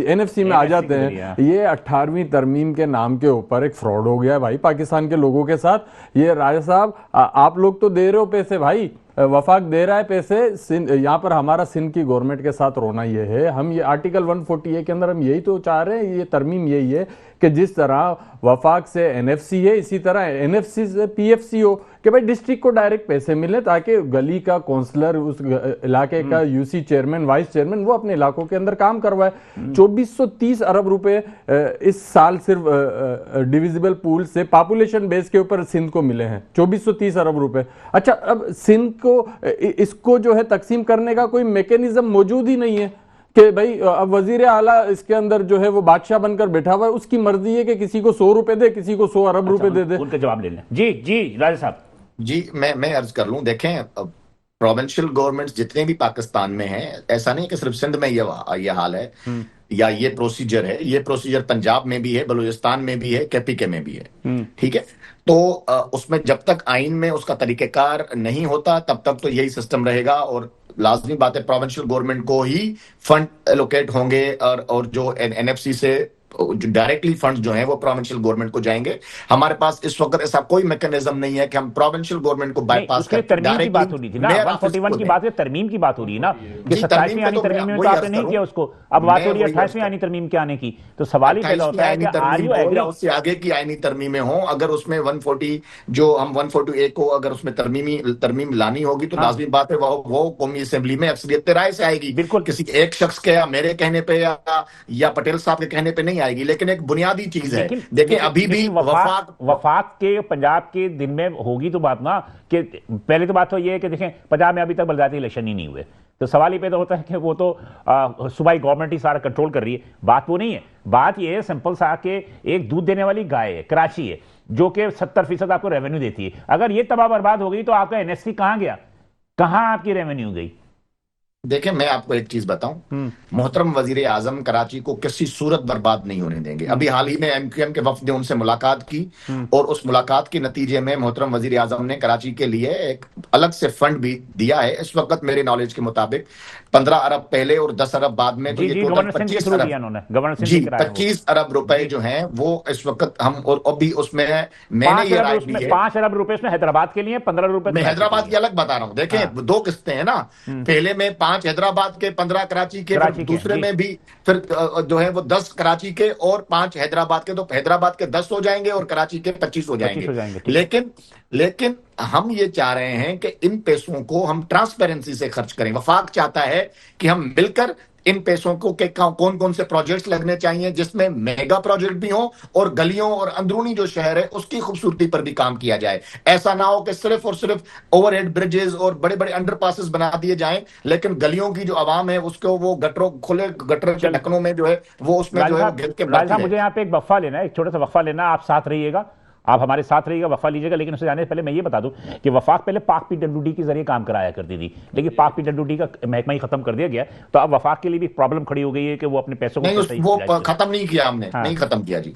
एनएफसी में आ जाते हैं। ये 18वीं तरमीम के नाम के ऊपर एक फ्रॉड हो गया है भाई पाकिस्तान के लोगों के साथ। ये राजा साहब, आप लोग तो दे रहे हो पैसे भाई, वफाक दे रहा है पैसे। यहाँ पर हमारा सिंध की गवर्नमेंट के साथ रोना ये है, हम ये आर्टिकल 140A के अंदर हम यही तो चाह रहे हैं। ये तरमीम यही है कि जिस तरह वफाक से एनएफसी है, इसी तरह एनएफसी से पीएफसी हो, कि भाई डिस्ट्रिक्ट को डायरेक्ट पैसे मिले, ताकि गली का काउंसलर, उस इलाके का यूसी चेयरमैन, वाइस चेयरमैन, वो अपने इलाकों के अंदर काम करवाए। 2430 अरब रुपए इस साल सिर्फ डिविजिबल पूल से पॉपुलेशन बेस के ऊपर सिंध को मिले हैं, 2430 अरब रुपए। अच्छा, अब सिंध को इसको जो है तकसीम करने का कोई मैकेनिज्म मौजूद ही नहीं है कि भाई अब वजीर आला इसके अंदर जो है वो बादशाह बनकर बैठा हुआ है, उसकी मर्जी है कि किसी को 100 रुपए दे, किसी को 100 अरब रुपए दे दे। उनका जवाब ले लें। जी राजा साहब। जी, मैं अर्ज कर लूं। देखें, प्रोविंशियल गवर्नमेंट्स जितने भी पाकिस्तान में हैं, ऐसा नहीं कि सिर्फ सिंध में ये हाल है या ये प्रोसीजर है। ये प्रोसीजर पंजाब में भी है, बलूचिस्तान में भी है, केपीके में भी है। ठीक है, तो उसमें जब तक आइन में उसका तरीकेकार नहीं होता तब तक तो यही सिस्टम रहेगा। और लाजमी बात है, प्रोविंशियल गवर्नमेंट को ही फंड एलोकेट होंगे और जो एनएफसी से जो डायरेक्टली फंड जो है वो प्रोविंशियल गवर्नमेंट को जाएंगे। हमारे पास इस वक्त ऐसा कोई मैकेनिज्म नहीं है कि हम प्रोविंशियल गवर्नमेंट को बाईपास करके तरमीम की बात हो रही थी ना, 141 की बात है, तरमीम की बात हो रही है ना कि 27वीं आनी तरमीम में तो आपने नहीं किया उसको, अब बात हो रही है 28वीं आनी तरमीम के आने की। तो सवाल ही पैदा होता है कि आर यू एग्री, उससे आगे की आईनी तरमीमें हो, अगर उसमें 140 जो हम 140A को अगर उसमें तरमीम लानी होगी तो लाजमी बात है वो कौमी असेंबली में अक्सरियत राय से आएगी। बिल्कुल, किसी एक शख्स के या मेरे कहने पे या पटेल साहब के कहने पे नहीं आएगी, लेकिन एक बुनियादी चीज है। देखिए अभी भी वफाक के पंजाब के दिन में होगी तो बात ना, कि पहले तो बात तो ये है कि देखें पंजाब में अभी तक बलदाती इलेक्शन ही नहीं हुए, तो सवाल ही पैदा होता है कि वो तो सूबाई गवर्नमेंट ही सारा कंट्रोल कर रही है। बात वो नहीं है, बात ये है सिंपल सा कि एक दूध देने वाली गाय है, कराची है, जो कि 70% आपको रेवेन्यू देती है। अगर ये तबाह बर्बाद हो गई तो आपका एनएससी कहां गया, कहां आपकी रेवेन्यू गई? देखिए मैं आपको एक चीज बताऊं, मोहतरम वजीर आजम कराची को किसी सूरत बर्बाद नहीं होने देंगे। अभी हाल ही में एमक्यूएम के वफ्द ने उनसे मुलाकात की और उस मुलाकात के नतीजे में मोहतरम वजीर आजम ने कराची के लिए एक अलग से फंड भी दिया है। इस वक्त मेरे नॉलेज के मुताबिक 15 अरब पहले और 10 अरब बाद में, तो ये टोटल 25 अरब रुपए जो हैं वो इस वक्त हम, और अभी उसमें मैंने ये राय दी है 5 अरब रुपए उसमें हैदराबाद के लिए, 15 रुपए मैं हैदराबाद की अलग बता रहा हूँ। देखें दो किस्तें हैं ना, पहले में 5 हैदराबाद के, 15 कराची के, दूसरे में भी फिर जो है वो 10 कराची के और 5 हैदराबाद के, तो हैदराबाद के 10 हो जाएंगे और कराची के 25 हो जाएंगे। लेकिन हम ये चाह रहे हैं कि इन पैसों को हम ट्रांसपेरेंसी से खर्च करें। वफाक चाहता है कि हम मिलकर इन पैसों को के कौन कौन से प्रोजेक्ट्स लगने चाहिए जिसमें मेगा प्रोजेक्ट भी हो और गलियों और अंदरूनी जो शहर है उसकी खूबसूरती पर भी काम किया जाए। ऐसा ना हो कि सिर्फ और सिर्फ ओवरहेड ब्रिजेस और बड़े बड़े अंडरपासेस बना दिए जाएं, लेकिन गलियों की जो आवाम है उसको वो खुले गटर के ढक्कनों में जो है वो उसमें जो है गिर के। मुझे यहाँ पे एक वक्फा लेना है, एक छोटा सा वक्फा लेना, आप साथ रहिएगा, आप हमारे साथ रहिएगा, वफा लीजिएगा। लेकिन उससे जाने से पहले मैं ये बता दूं कि वफाक पहले पाक PWD के जरिए काम कराया करती थी, लेकिन पाक PWD का महकमा ही खत्म कर दिया गया, तो अब वफाक के लिए भी प्रॉब्लम खड़ी हो गई है कि वो अपने पैसों को वो खत्म नहीं किया हमने, नहीं खत्म किया जी।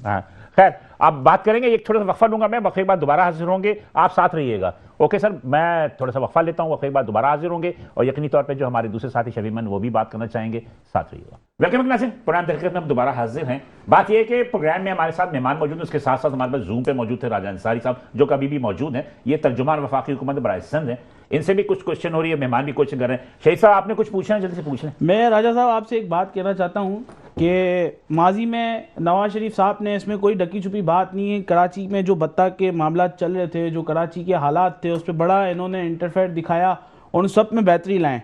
खैर आप बात करेंगे, एक थोड़ा सा वक्फा लूंगा मैं, वक्फे के बाद दोबारा हाजिर होंगे, आप साथ रहिएगा। ओके सर, मैं थोड़ा सा वक्फा लेता हूं, वक्फे के बाद दोबारा हाजिर होंगे और यकीनी तौर पे जो हमारे दूसरे साथी शबीमन वो भी बात करना चाहेंगे, साथ रहिएगा। वेलकम नाज़रीन, प्रोग्राम तहकीक़त में हम दोबारा हाजिर हैं। बात यह है कि प्रोग्राम में हमारे साथ मेहमान मौजूद हैं, उसके साथ साथ हमारे पास जूम पे मौजूद थे राजा अंसारी साहब, जो कभी भी मौजूद हैं। ये तर्जुमान वफाकी हुकूमत बराए सिंध हैं, इनसे भी कुछ क्वेश्चन हो रही है, मेहमान भी क्वेश्चन कर रहे हैं। शहीद साहब आपने कुछ पूछना है, जल्दी से पूछ लें। मैं राजा साहब आपसे एक बात कहना चाहता हूँ कि माजी में नवाज शरीफ साहब ने इसमें कोई ढकी छुपी बात नहीं है, कराची में जो बत्ता के मामला चल रहे थे, जो कराची के हालात थे, उस पर बड़ा इन्होंने इंटरफेयर दिखाया और उन सब में बेहतरी लाएं।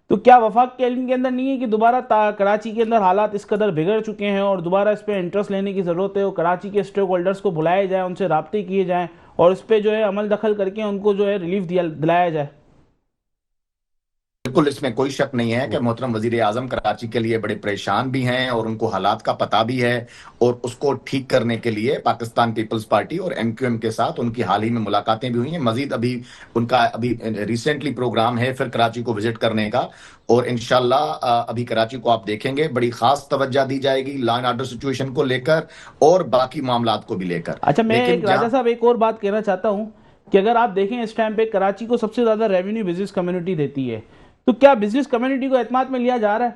तो क्या वफाक के इल्म के अंदर नहीं है कि दोबारा कराची के अंदर हालात इस कदर बिगड़ चुके हैं और दोबारा इस पर इंटरेस्ट लेने की ज़रूरत है और कराची के स्टेक होल्डर्स को बुलाया जाए, उनसे राब्ते किए जाएँ और उस पर जो है अमल दखल करके उनको जो है रिलीफ दिलाया जाए? बिल्कुल, इसमें कोई शक नहीं है कि मोहतरम वजीर आजम कराची के लिए बड़े परेशान भी हैं और उनको हालात का पता भी है और उसको ठीक करने के लिए पाकिस्तान पीपल्स पार्टी और एमक्यूएम के साथ उनकी हाल ही में मुलाकातें भी हुई हैं। मजीद अभी उनका रिसेंटली प्रोग्राम है फिर कराची को विजिट करने का और इंशाल्लाह अभी कराची को आप देखेंगे बड़ी खास तवज्जो दी जाएगी लॉ एंड ऑर्डर सिचुएशन को लेकर और बाकी मामलात को भी लेकर। अच्छा, मैं राजा साहब एक और बात कहना चाहता हूँ कि अगर आप देखें इस टाइम पे कराची को सबसे ज्यादा रेवेन्यू बिजनेस कम्युनिटी देती है, तो क्या बिजनेस कम्युनिटी को एतमाद में लिया जा रहा है?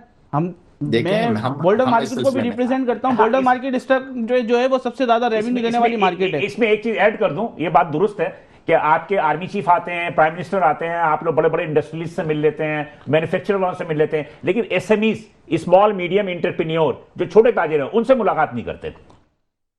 मैं बोल्डर मार्केट को भी रिप्रेजेंट करता हूं। बोल्डर मार्केट जो है वो सबसे ज्यादा रेवेन्यू देने वाली मार्केट है। इसमें एक चीज ऐड कर दूं, ये बात दुरुस्त है कि आपके आर्मी चीफ आते हैं, प्राइम मिनिस्टर आते हैं, आप लोग बड़े बड़े इंडस्ट्रियलिस्ट से मिल लेते हैं, मैन्युफैक्चरर से मिल लेते हैं, लेकिन एसएमईज, स्मॉल मीडियम एंटरप्रेन्योर, जो छोटे ताजिर हैं, उनसे मुलाकात नहीं करते थे।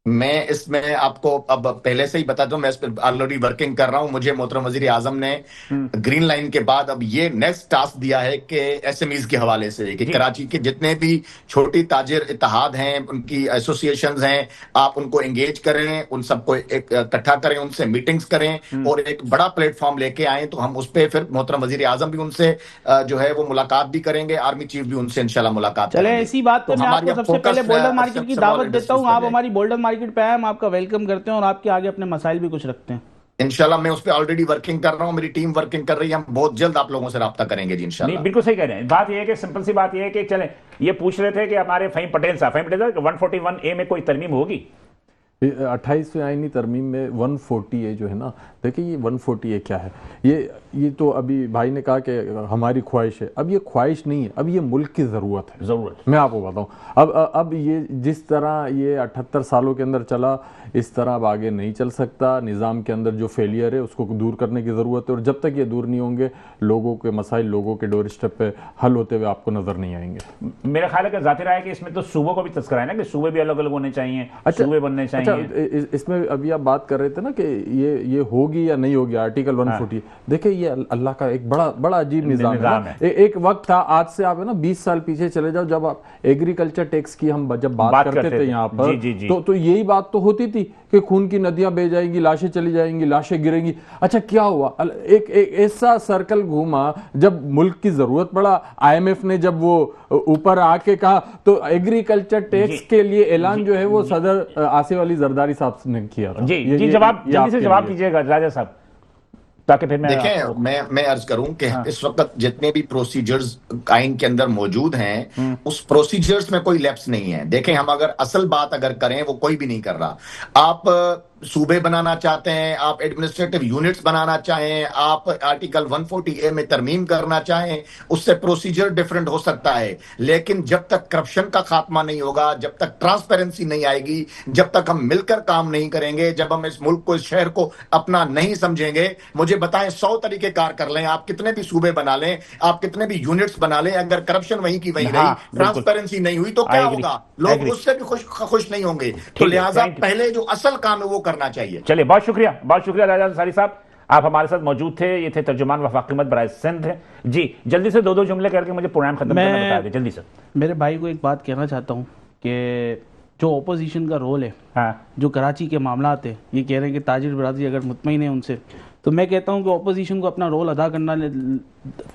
मैं इसमें आपको अब पहले से ही बता दूं, मैं इस पर ऑलरेडी वर्किंग कर रहा हूं। मुझे मोहतरम वजीर आजम ने ग्रीन लाइन के बाद अब ये नेक्स्ट टास्क दिया है कि एसएमईज के हवाले से कि कराची के जितने भी छोटी ताजिर इत्तेहाद हैं, उनकी एसोसिएशंस हैं, आप उनको एंगेज करें, उन सबको इकट्ठा करें, उनसे मीटिंग्स करें और एक बड़ा प्लेटफॉर्म लेके आए तो हम उस पर फिर मोहतरम वजीर आजम भी उनसे जो है वो मुलाकात भी करेंगे, आर्मी चीफ भी उनसे इंशाल्लाह मुलाकात करेंगे। चले इसी बात पे मैं आपको सबसे पहले बोल्डर मार्केट की दावत देता हूँ। आप हमारी बोल्डर मार्केट पे आए, हम आपका वेलकम करते हैं और आपके आगे अपने मसाइल भी कुछ रखते हैं। इंशाल्लाह मैं उस पर ऑलरेडी वर्किंग कर रहा हूं, मेरी टीम वर्किंग कर रही है, हम बहुत जल्द आप लोगों से राब्ता करेंगे जी इंशाल्लाह। बिल्कुल सही कह रहे हैं। बात यह है कि सिंपल सी बात यह है कि चलें, ये पूछ रहे थे कि हमारे फ़हीम पटेल साहब 141A में कोई तरमीम होगी? 28वें आईनी तरमीम में 140A जो है ना, देखिए ये 140 क्या है, ये तो अभी भाई ने कहा कि हमारी ख्वाहिश है। अब ये ख्वाहिश नहीं है, अब ये मुल्क की ज़रूरत है। मैं आपको बताऊं, अब ये जिस तरह ये 78 सालों के अंदर चला, इस तरह अब आगे नहीं चल सकता। निज़ाम के अंदर जो फेलियर है उसको दूर करने की ज़रूरत है, और जब तक ये दूर नहीं होंगे लोगों के मसाइल लोगों के डोर स्टेप पे हल होते हुए आपको नज़र नहीं आएंगे। मेरा ख्याल है कि जाती राय है कि इसमें तो सूबों को भी तस्करा है ना, कि सूबे भी अलग अलग होने चाहिए, सूबे बनने चाहिए। अच्छा, इसमें अभी आप बात कर रहे थे ना कि ये होगी या नहीं होगी आर्टिकल 140। देखिए ये अल्लाह का एक बड़ा अजीब निज़ाम है। एक वक्त था, आज से आप है ना 20 साल पीछे चले जाओ, जब आप एग्रीकल्चर टैक्स की हम जब बात करते थे यहाँ पर, तो यही बात तो होती थी कि खून की नदियां बह जाएंगी, लाशें चली जाएंगी, लाशें गिरेंगी। अच्छा क्या हुआ, एक ऐसा सर्कल घूमा जब मुल्क की जरूरत पड़ा, IMF ने जब वो ऊपर आके कहा, तो एग्रीकल्चर टैक्स के लिए ऐलान जो है वो सदर आसिफ अली जरदारी साहब ने किया था। जी जवाब जल्दी से जवाब दीजिएगा राजा साहब, ताकि फिर देखें मैं अर्ज करूं कि इस वक्त जितने भी प्रोसीजर्स आइन के अंदर मौजूद हैं, उस प्रोसीजर्स में कोई लैप्स नहीं है। देखें, हम अगर असल बात अगर करें, वो कोई भी नहीं कर रहा। आप सूबे बनाना चाहते हैं, आप एडमिनिस्ट्रेटिव यूनिट्स बनाना चाहें, आप आर्टिकल 140A में तरमीम करना चाहें, उससे प्रोसीजर डिफरेंट हो सकता है। लेकिन जब तक करप्शन का खात्मा नहीं होगा, जब तक ट्रांसपेरेंसी नहीं आएगी, जब तक हम मिलकर काम नहीं करेंगे, जब हम इस मुल्क को, इस शहर को अपना नहीं समझेंगे, मुझे बताएं 100 तरीके कार कर लें, आप कितने भी सूबे बना लें, आप कितने भी यूनिट्स बना लें, अगर करप्शन वहीं की वहीं रही, ट्रांसपेरेंसी नहीं हुई, तो क्या होगा? लोग उससे भी खुश नहीं होंगे। तो लिहाजा पहले जो असल काम है वो करना चाहिए। चलिए, बहुत शुक्रिया राजा अंसारी साहब, आप हमारे साथ मौजूद थे। ये थे तर्जुमान वफाक अहमद बराए सिंध। जी जल्दी से दो जुमले करके मुझे प्रोग्राम खत्म करना बता दें जल्दी से। मेरे भाई को एक बात कहना चाहता हूँ कि जो ओपोजिशन का रोल है, जो कराची के मामला थे, ये कह रहे हैं कि ताजिर बरादरी अगर मुतमईन है उनसे, तो मैं कहता हूँ कि ओपोजिशन को अपना रोल अदा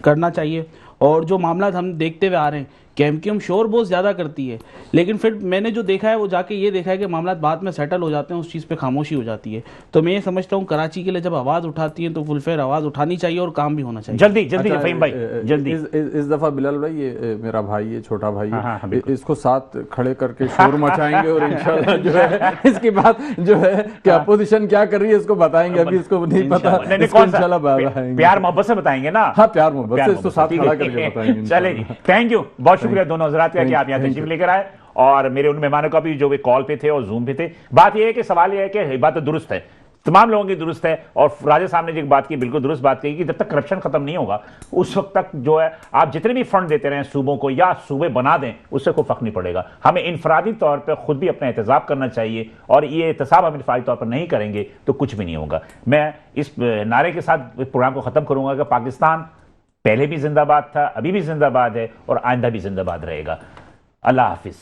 करना चाहिए। और जो मामला हम देखते हुए आ रहे हैं कि MQM शोर बहुत ज़्यादा करती है, लेकिन फिर मैंने जो देखा है वो जाके ये देखा है कि मामला बाद में सेटल हो जाते हैं, उस चीज़ पे खामोशी हो जाती है। तो मैं ये समझता हूँ कराची के लिए जब आवाज़ उठाती है तो फुलफेयर आवाज़ उठानी चाहिए और काम भी होना चाहिए। जल्दी फहीम भाई जल्दी। इस दफ़ा बिलाल भाई, ये मेरा भाई, ये छोटा भाई है, इसको साथ खड़े करके शोर मचाएंगे और इंशाल्लाह जो है इसकी बात जो है कि अपोजिशन क्या कर रही है इसको बताएंगे। अभी इसको नहीं पता, प्यार मोहब्बत से बताएंगे ना। हाँ, प्यार मोहब्बत से इसको साथ खड़ा करके बताएंगे। चले जी, थैंक यू, बहुत शुक्रिया दोनों हजरात का कि आप यहाँ तशरीफ लेकर आए, और मेरे उन मेहमानों का भी जो भी कॉल पे थे और जूम पे थे। बात यह है कि सवाल यह है कि बात तो दुरुस्त है, तमाम लोगों की दुरुस्त है, और राजा साहब ने जो बात की बिल्कुल दुरुस्त बात कही कि जब तक करप्शन खत्म नहीं होगा उस वक्त तक जो है आप जितने भी फंड देते रहें सूबों को या सूबे बना दें, उससे कोई फर्क नहीं पड़ेगा। हमें इंफरादी तौर पर खुद भी अपना एहतसाब करना चाहिए, और ये एहतसाब हम इंफरादी तौर पर नहीं करेंगे तो कुछ भी नहीं होगा। मैं इस नारे के साथ प्रोग्राम को खत्म करूंगा कि पाकिस्तान पहले भी जिंदाबाद था, अभी भी जिंदाबाद है, और आइंदा भी जिंदाबाद रहेगा। अल्लाह हाफिज।